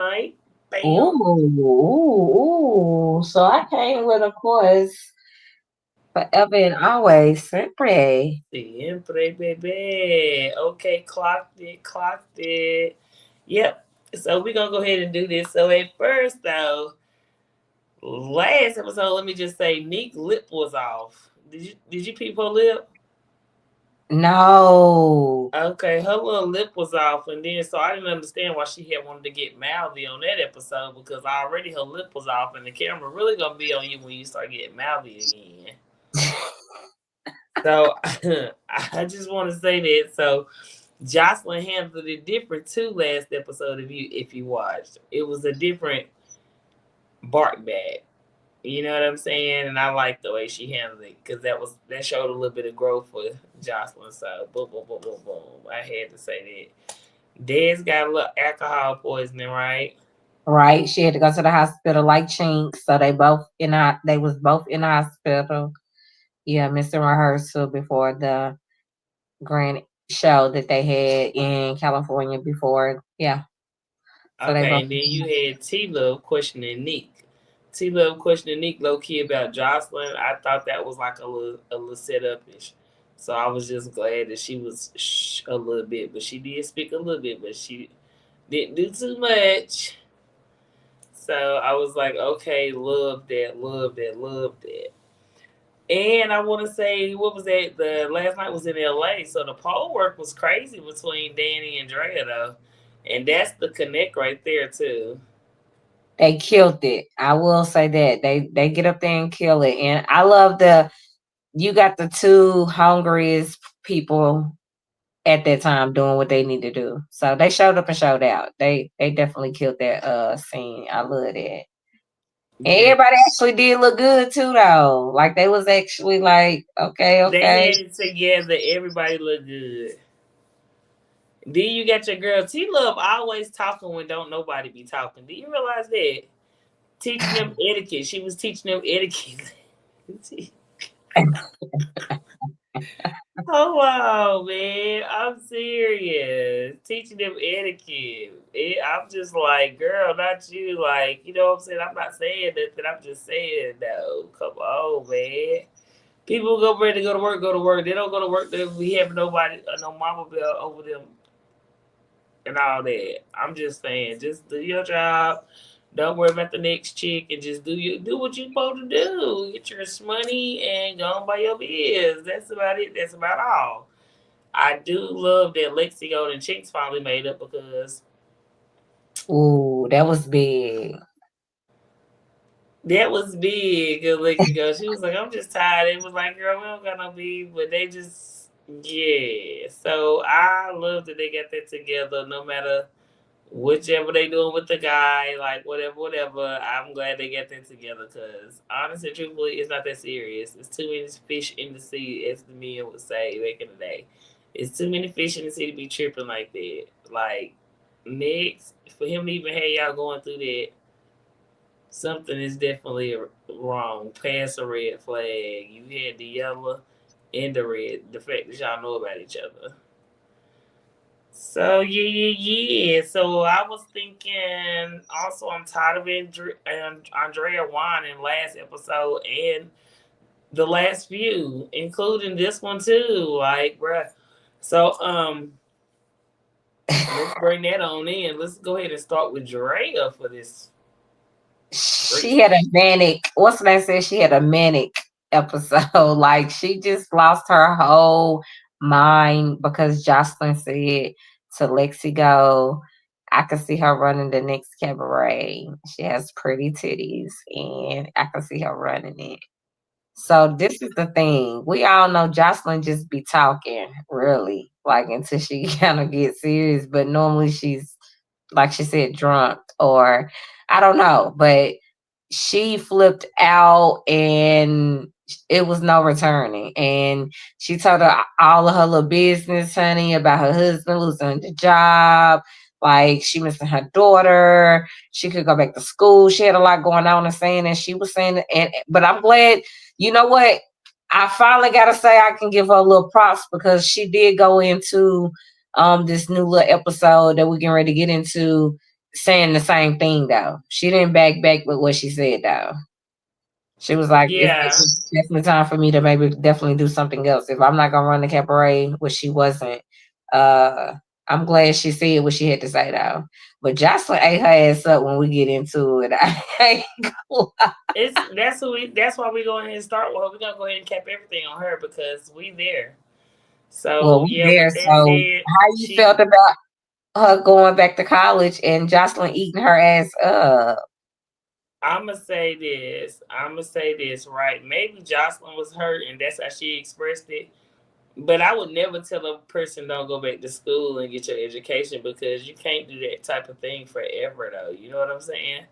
Right? Bam. Ooh. So I came with, of course, forever and always, sempre. Siempre, baby. Okay, clocked it, clocked it. Yep. So we're gonna go ahead and do this. So at first though, last episode, let me just say Nick lip was off. Did you peep her lip? No. Okay, her little lip was off, and then so I didn't understand why she had wanted to get mouthy on that episode because already her lip was off, and the camera really gonna be on you when you start getting mouthy again. So I just want to say that. So Joseline handled it different too last episode. If you watched, it was a different bark back. You know what I'm saying? And I like the way she handled it because that showed a little bit of growth for Joseline. So boom, boom, boom, boom, boom. I had to say that. Dez got a little alcohol poisoning, right? Right. She had to go to the hospital like Chinks. So they was both in the hospital. Yeah, missing rehearsal before the grand show that they had in California before. Yeah. So they Okay, both. and then you had T Love questioning Nick. T Love questioning Nick low key about Jocelyn. I thought that was like a little setup ish. So I was just glad that she was a little bit, but she did speak a little bit, but she didn't do too much. So I was like, okay, love that, love that, love that. And I want to say, what was that? The last night was in LA, so the pole work was crazy between Danny and Drea, though, and that's the connect right there too. They killed it. I will say that they get up there and kill it. And I love the you got the two hungriest people at that time doing what they need to do. So they showed up and showed out. They definitely killed that scene. I love that. And Yeah, everybody actually did look good too though. Like they was actually like, okay, they okay. had it together. Everybody looked good. Then you got your girl T Love always talking when don't nobody be talking. Do you realize that? Teaching them etiquette. She was teaching them etiquette. Oh wow, man! I'm serious. Teaching them etiquette. I'm just like, girl, not you. Like, you know what I'm saying? I'm not saying nothing. I'm just saying, no. Come on, man. People go ready to go to work. Go to work. They don't go to work. They we have nobody, no mama bell over them and all that. I'm just saying, just do your job. Don't worry about the next chick and just do what you supposed to do. Get your money and go on by your biz. That's about it. That's about all. I do love that Lexi Gold and Chinks finally made up because Ooh, that was big. that was big. Good Lexi Gold. She was like, I'm just tired. It was like, girl, we don't got no beef, but they just yeah. So I love that they got that together. No matter whichever they doing with the guy, like whatever, whatever. I'm glad they got that together because honestly, truthfully, it's not that serious. It's too many fish in the sea, as the men would say back in the day. It's too many fish in the sea to be tripping like that. Like next, for him to even have y'all going through that, something is definitely wrong. Past a red flag. You had the yellow and the red. The fact that y'all know about each other. So yeah. So I was thinking. Also, I'm tired of Andrea whining last episode and the last few, including this one too. Like, bruh. So let's bring that on in. Let's go ahead and start with Drea for this She great. had a manic, what's the name said? She had a manic episode. Like she just lost her whole mind because Jocelyn said to Lexi go, I could see her running the next cabaret. She has pretty titties and I can see her running it. So this is the thing. We all know Jocelyn just be talking, really, like until she kind of gets serious. But normally she's, like she said, drunk or I don't know. But she flipped out and it was no returning. And she told her all of her little business, honey, about her husband losing the job. Like she missing her daughter. She could go back to school. She had a lot going on and saying, and she was saying, and but I'm glad, you know what? I finally gotta say I can give her a little props because she did go into this new little episode that we're getting ready to get into. saying the same thing though. She didn't back with what she said though. She was like, Yeah, it's definitely time for me to maybe definitely do something else. If I'm not gonna run the cabaret, which she wasn't, uh, I'm glad she said what she had to say though. But Jocelyn ate her ass up when we get into it. I ain't gonna lie. that's why we go ahead and start with her. We're gonna go ahead and cap everything on her because we there. Well, So we yeah, there. with that So said, how you she felt about her going back to college and Jocelyn eating her ass up? I'ma say this. I'ma say this, right? Maybe Jocelyn was hurt and that's how she expressed it. But I would never tell a person don't go back to school and get your education because you can't do that type of thing forever though. You know what I'm saying?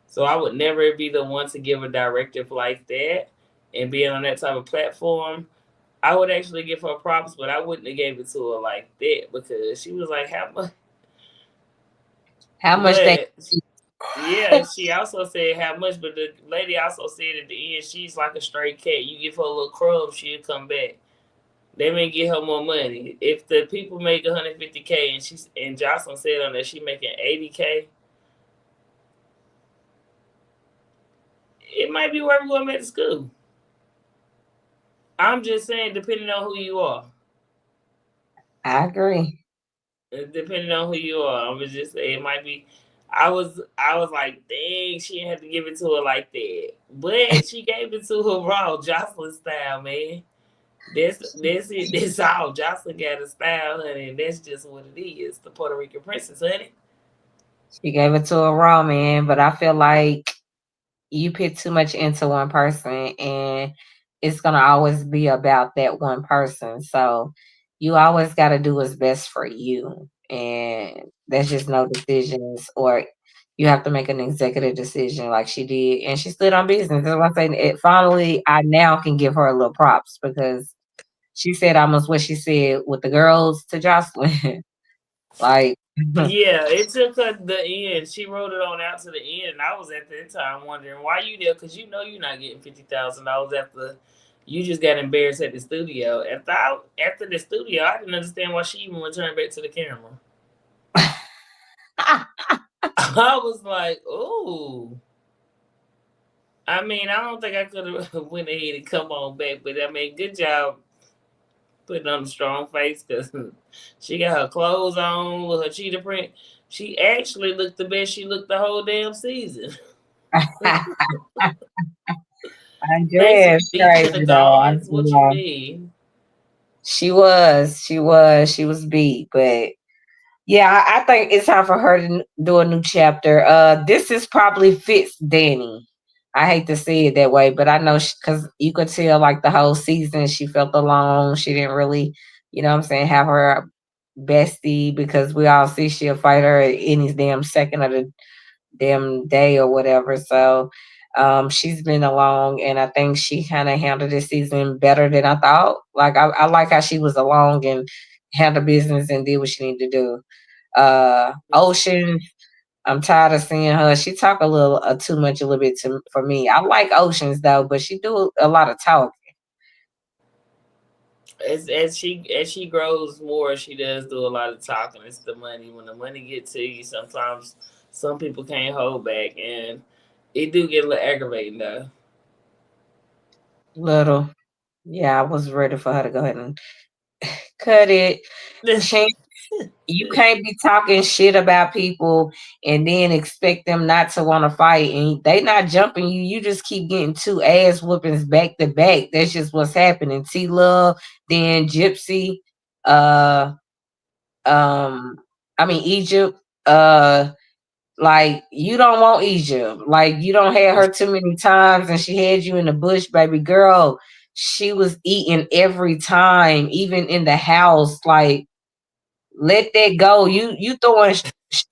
So I would never be the one to give a directive like that and being on that type of platform. I would actually give her props, but I wouldn't have gave it to her like that because she was like, "How much?" How much they But yeah, she also said how much. But the lady also said at the end, she's like a stray cat. You give her a little crumb, she'll come back. They may get her more money. If the people make 150K and Jocelyn said on that she making 80K, it might be worth going back to school. I'm just saying, depending on who you are. I agree. Depending on who you are, I was just saying it might be. I was like, dang, she didn't have to give it to her like that, but she gave it to her raw Jocelyn style, man. That's it. That's all. Jocelyn got a style, honey, and that's just what it is. The Puerto Rican princess, honey. She gave it to a raw man, but I feel like you put too much into one person and it's gonna always be about that one person. So you always gotta do what's best for you. And there's just no decisions or you have to make an executive decision like she did. And she stood on business. That's why I'm saying it finally I now can give her a little props because she said almost what she said with the girls to Jocelyn. like Yeah, it took her the end. She wrote it on out to the end, and I was at that time wondering why you there because you know you're not getting $50,000 after you just got embarrassed at the studio. After the studio, I didn't understand why she even returned back to the camera. I was like, "Ooh." I mean, I don't think I could have went ahead and come on back, but I mean, good job putting on a strong face because she got her clothes on with her cheetah print. She actually looked the best she looked the whole damn season. Stacey Andrea's beat to the crazy though. gods. What you mean? She was beat, but yeah, I think it's time for her to do a new chapter. This is probably fits Danny. I hate to say it that way, but I know because you could tell like the whole season she felt alone. She didn't really, you know what I'm saying, have her bestie because we all see she'll fight her at any damn second of the damn day or whatever. So she's been along and I think she kind of handled this season better than I thought. Like I like how she was along and handled business and did what she needed to do. Ocean, I'm tired of seeing her. She talk a little too much a little bit for me. I like Oceans though, but she do a lot of talk. As she grows more, she does do a lot of talking. It's the money. When the money gets to you, sometimes some people can't hold back, and it do get a little aggravating though. Little. Yeah, I was ready for her to go ahead and cut it. You can't be talking shit about people and then expect them not to want to fight and they not jumping you. You just keep getting two ass whoopings back to back. That's just what's happening. T Love, then Gypsy, uh um I mean Egypt, like you don't want Egypt. Like you don't have her too many times and she had you in the bush, baby girl. She was eating every time, even in the house. Like let that go. You throwing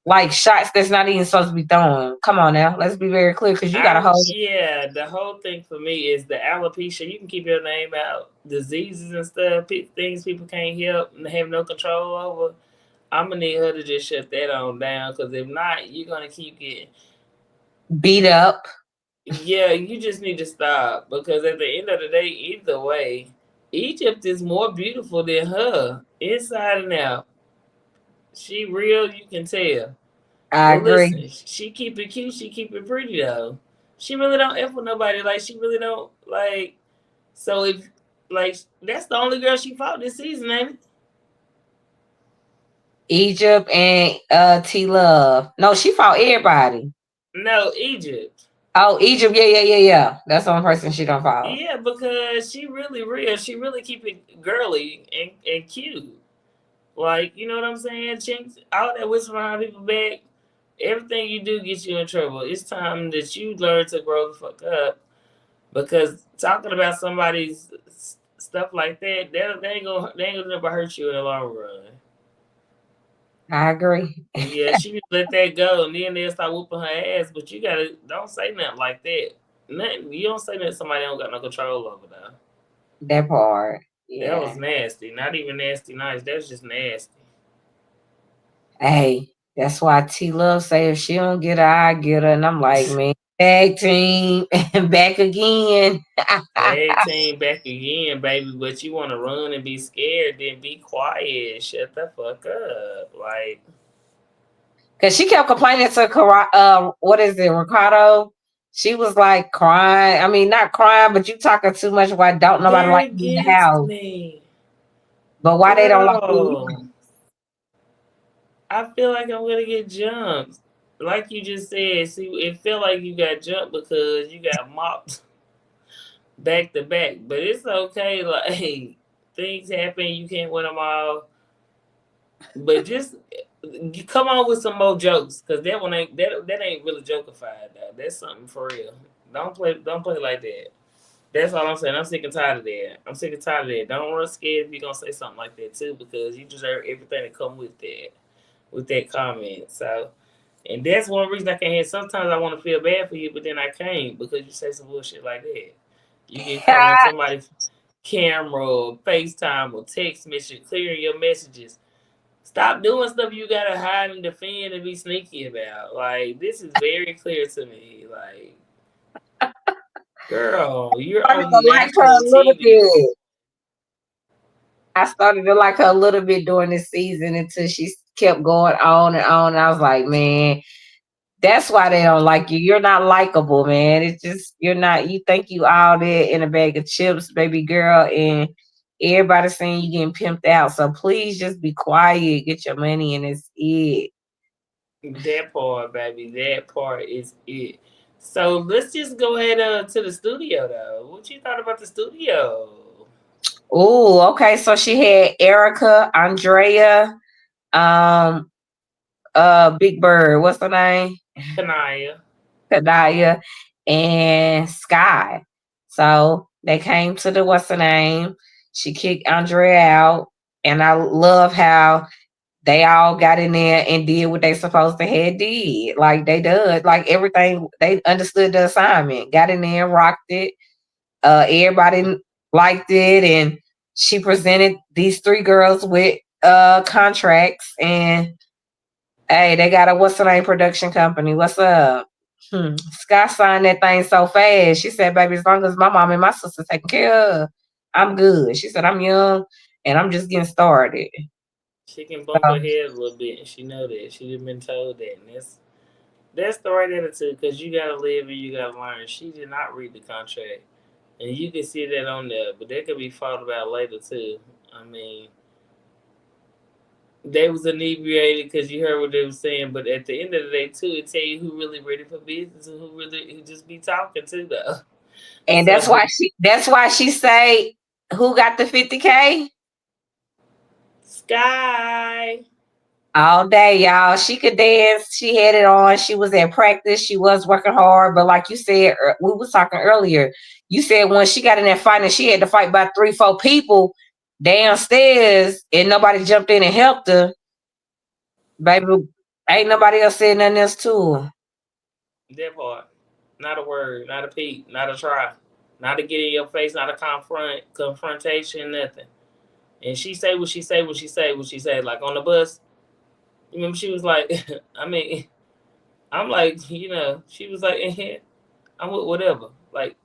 like shots that's not even supposed to be throwing. Come on now, let's be very clear because you got a I whole Yeah, the whole thing for me is the alopecia. You can keep your name out, diseases and stuff, things people can't help and have no control over. I'm gonna need her to just shut that on down because if not, you're gonna keep getting. beat up. Yeah, you just need to stop because at the end of the day, either way, Egypt is more beautiful than her inside and out. She real, you can tell. I But agree. listen, she keep it cute. She keep it pretty though. She really don't f with nobody. Like she really don't like. So if like that's the only girl she fought this season, ain't it? Egypt and T Love. No, she fought everybody. No, Egypt. Oh, Egypt, yeah, yeah, yeah, yeah. That's the only person she don't follow. Yeah, because she really real. She really keep it girly and cute. Like, you know what I'm saying? Chinks, all that whisper behind people back, everything you do gets you in trouble. It's time that you learn to grow the fuck up. Because talking about somebody's stuff like that, they ain't gonna never hurt you in the long run. I agree. Yeah, she just let that go, and then they'll start whooping her ass. But you gotta don't say nothing like that. Nothing. You don't say nothing somebody don't got no control over though. That part. That was Yeah. nasty. Not even nasty nice. That was just nasty. Hey, that's why T Love say if she don't get her, I get her. And I'm like, man, tag team and back again. Tag team back again, baby. But you want to run and be scared, then be quiet. Shut the fuck up. Like, Cause she kept complaining to what is it, Ricardo? She was like crying. I mean, not crying, but you talking too much. Why don't nobody they're like you in the against house? me. But why they don't like you? Girl, I feel like I'm going to get jumped. Like you just said, see, it felt like you got jumped because you got mopped back to back. But it's okay. Like, things happen. You can't win them all. But just come on with some more jokes, cause that one ain't that ain't really jokeified. Though. That's something for real. Don't play like that. That's all I'm saying. I'm sick and tired of that. I'm sick and tired of that. Don't run scared if you're gonna say something like that too, because you deserve everything that come with that comment. So, and that's one reason I can't hear. Sometimes I want to feel bad for you, but then I can't because you say some bullshit like that. You get caught on somebody's camera or FaceTime or text message, clearing your messages. Stop doing stuff you gotta hide and defend and be sneaky about. Like this is very clear to me. Like, girl, you're Started on to like her national a little TV. bit. I started to like her a little bit during this season until she kept going on and on. And I was like, man, that's why they don't like you. You're not likable, man. It's just you're not. You think you all there in a bag of chips, baby girl, and everybody's saying you getting pimped out. So please just be quiet, get your money, and it's it. That part, baby. That part is it. So let's just go ahead to the studio though. What you thought about the studio? Oh, okay. So she had Erica, Andrea, um, Big Bird. What's her name? Kanaya. Kadaya and Sky. So they came to the what's her name? She kicked Andrea out, and I love how they all got in there and did what they supposed to have did. Like they did, like everything they understood the assignment. Got in there and rocked it. Everybody liked it, and she presented these three girls with contracts, and hey, they got a what's the name production company. What's up? Scott signed that thing so fast. She said, baby, as long as my mom and my sister taken care of, I'm good. She said, I'm young and I'm just getting started. She can bump her head a little bit, and she know that. She done been told that, and that's the right attitude. Cause you gotta live and you gotta learn. She did not read the contract. And you can see that on there, but that could be fought about later too. I mean, they was inebriated because you heard what they were saying, but at the end of the day too, it tell you who really ready for business and who just be talking too though. And So that's why she say, who got the 50K? Sky, All day, y'all. She could dance. She had it on. She was at practice. She was working hard. But like you said, we was talking earlier. You said when she got in that fight and she had to fight by 3, 4 people downstairs and nobody jumped in and helped her, baby, ain't nobody else said nothing else to her. that part, not a word, not a peep, not a try, not to get in your face, not a confrontation, nothing. And she say what she say, what she say, what she say. Like on the bus, you remember she was like, I mean, I'm like, she was like, I'm with whatever. Like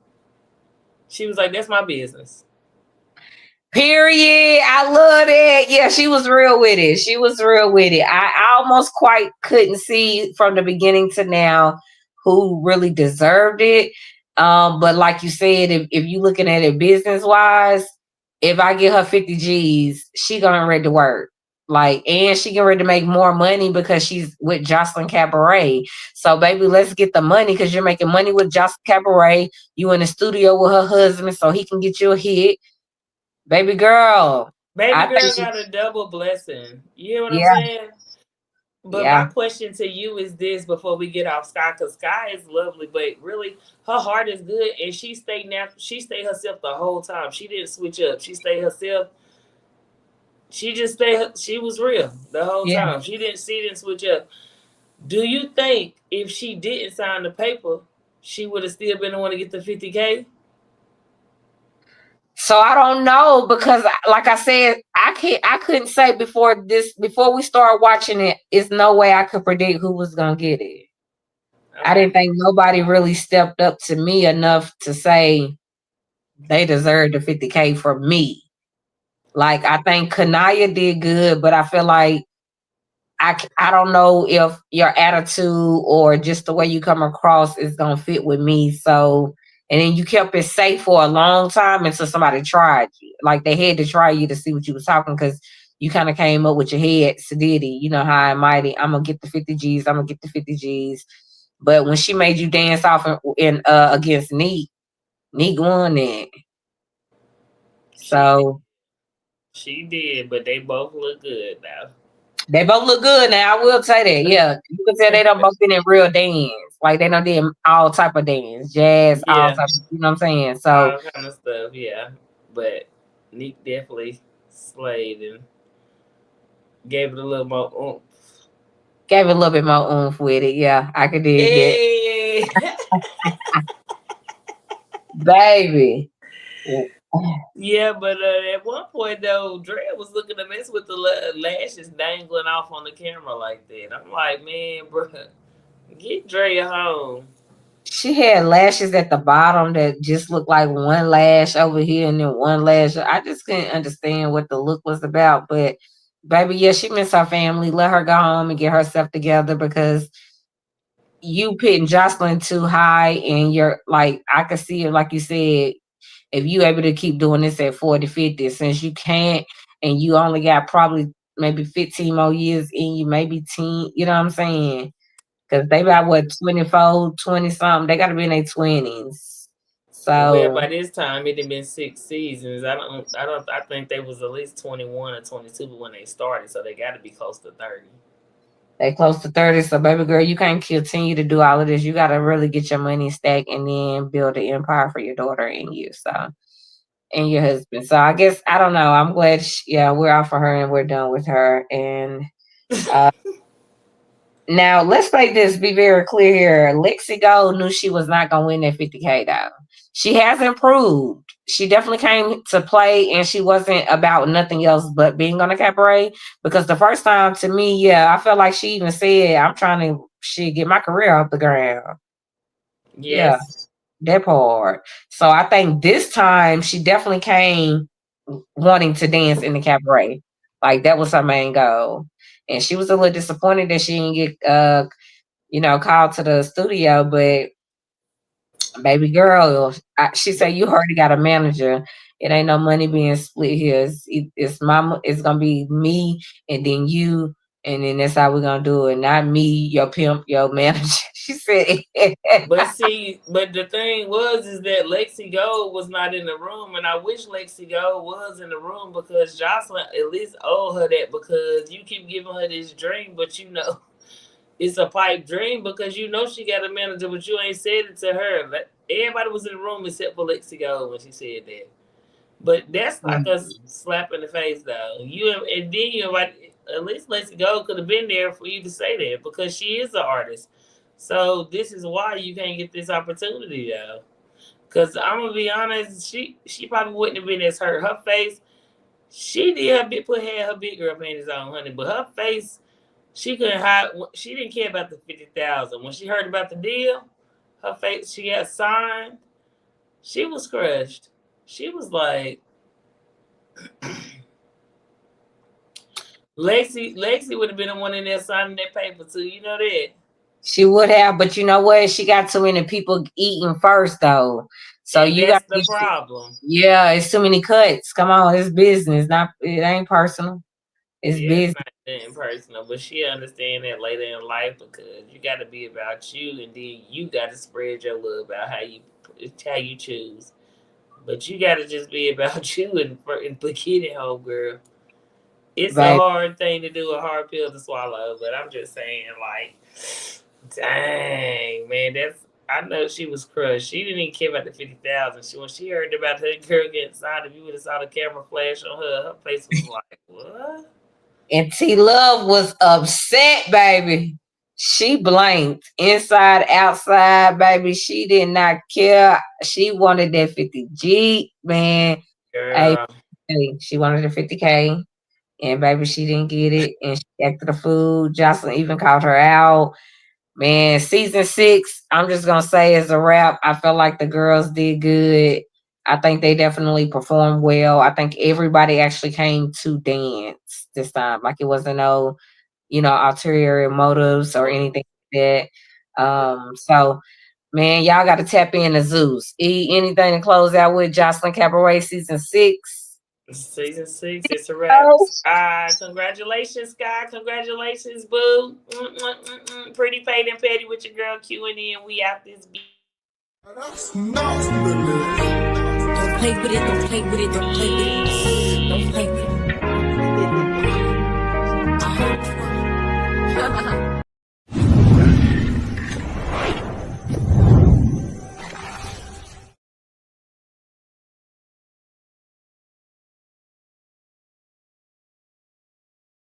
she was like, that's my business. Period. I love it. Yeah, she was real with it. She was real with it. I almost quite couldn't see from the beginning to now who really deserved it. But like you said, if you looking at it business wise, if I get her 50 G's, she gonna ready to work. Like, and she getting ready to make more money because she's with Jocelyn Cabaret. So, baby, let's get the money because you're making money with Jocelyn Cabaret. You in the studio with her husband, so he can get you a hit. Baby girl, Baby I think girl got a double blessing. You hear what I'm yeah, saying? But my yeah. question to you is this before we get off Sky, because Sky is lovely, but really her heart is good and she stayed herself the whole time. She didn't switch up. She stayed herself. She was real the whole Yeah. time. She didn't switch up. Do you think if she didn't sign the paper, she would have still been the one to get the 50K? So I don't know because, like I said, I couldn't say before we start watching it. It's no way I could predict who was gonna get it. I Okay. didn't think nobody really stepped up to me enough to say they deserved the 50K for me. Like I think Kanaya did good, but I feel like I don't know if your attitude or just the way you come across is gonna fit with me. So, and then you kept it safe for a long time until somebody tried you. Like they had to try you to see what you was talking because you kind of came up with your head, Sadiddy, you know, high and mighty. I'm gonna get the 50 G's. I'm gonna get the 50 G's. But when she made you dance off in against Neek, Neek won that. She did. So She did, but they both look good now. they both look good now. I will say that. Yeah, you can tell they done both been in real dance. Like they done did all type of dance, jazz, all Yeah, type. You know what I'm saying? So all kind of stuff. Yeah, but Nick definitely slayed and gave it a little more oomph. gave it a little bit more oomph with it. Yeah, I could dig that, Hey. baby. Yeah, but at one point though, Dre was looking a mess with the lashes dangling off on the camera like that. I'm like, man, bro, get Dre home. She had lashes at the bottom that just looked like one lash over here and then one lash. I just couldn't understand what the look was about. But baby, yeah, she missed her family. Let her go home and get herself together because you pitting Jocelyn too high and you're like I could see it like you said, if you able to keep doing this at 40, 50, since you can't and you only got probably maybe 15 more years in you, maybe 10, you know what I'm saying? Because they got what 24, 20 something. They gotta be in their 20s. Well, So by this time it had been 6 seasons. I think they was at least 21 or 22 when they started, so they got to be close to 30. they close to 30. So baby girl, you can't continue to do all of this. You gotta really get your money stacked and then build an empire for your daughter and you. So and your husband. So I guess I don't know. I'm glad. Yeah, we're off for her and we're done with her. And uh, now let's make this be very clear here. Lexi Gold knew she was not gonna win that 50K though. She has improved. She definitely came to play, and she wasn't about nothing else but being on a cabaret. Because the first time, to me, yeah, I felt like she even said, "I'm trying to get my career off the ground." Yeah, Yes. that part. So I think this time she definitely came wanting to dance in the cabaret. Like that was her main goal. And she was a little disappointed that she didn't get called to the studio, but baby girl, she said But you already got a manager. It ain't no money being split here. It's gonna be me and then you, and then that's how we're gonna do it. Not me, your pimp, your manager. She said but the thing was is that Lexi Gold was not in the room, and I wish Lexi Gold was in the room because Jocelyn at least owed her that because you keep giving her this dream, but you know it's a pipe dream because you know she got a manager, but you ain't said it to her. Everybody was in the room except for Lexi Gold when she said that. But that's like a slap in the face, though. And then you invite at least Lexi Gold could have been there for you to say that because she is an artist. So this is why you can't get this opportunity, though. Because I'm gonna be honest, she probably wouldn't have been as hurt. Her face, she did her big had her big girl panties on, honey, but her face, she couldn't hide. She didn't care about the 50,000. When she heard about the deal, her face, she got signed. She was crushed. She was like, Lexi would have been the one in there signing that paper too. You know that. She would have, but you know what? She got too many people eating first though. So And you got that's the problem. yeah, it's too many cuts. Come on, it's business. Not it ain't personal. It's Yeah, it's business. not nothing personal, but she understand that later in life because you got to be about you, and then you got to spread your love about how you choose. But you got to just be about you and beginning, home girl. It's a Baby. hard thing to do, a hard pill to swallow. But I'm just saying, like, dang man, that's. I know she was crushed. She didn't even care about the 50,000. When she heard about her girl getting signed, if you would have saw the camera flash on her, her face was like, "What?" And T Love was upset, baby. She blanked inside, outside, baby. She did not care. She wanted that 50G, man. Hey, Girl, hey, she wanted the 50K. And baby, she didn't get it. And she acted a fool. Jocelyn even called her out. Man, season 6, I'm just gonna say is a wrap. I felt like the girls did good. I think they definitely performed well. I think everybody actually came to dance this time. Like it wasn't no, ulterior motives or what? anything like that. So man, y'all gotta tap in to Zeus. Anything to close out with Jocelyn Cabaret season 6. Season 6, it's a wrap. Sky, congratulations, Sky. Congratulations, boo. Pretty paid and petty with your girl Q and E, and we out this beat. Don't play with it, don't play with it, don't play with it. Don't play with it.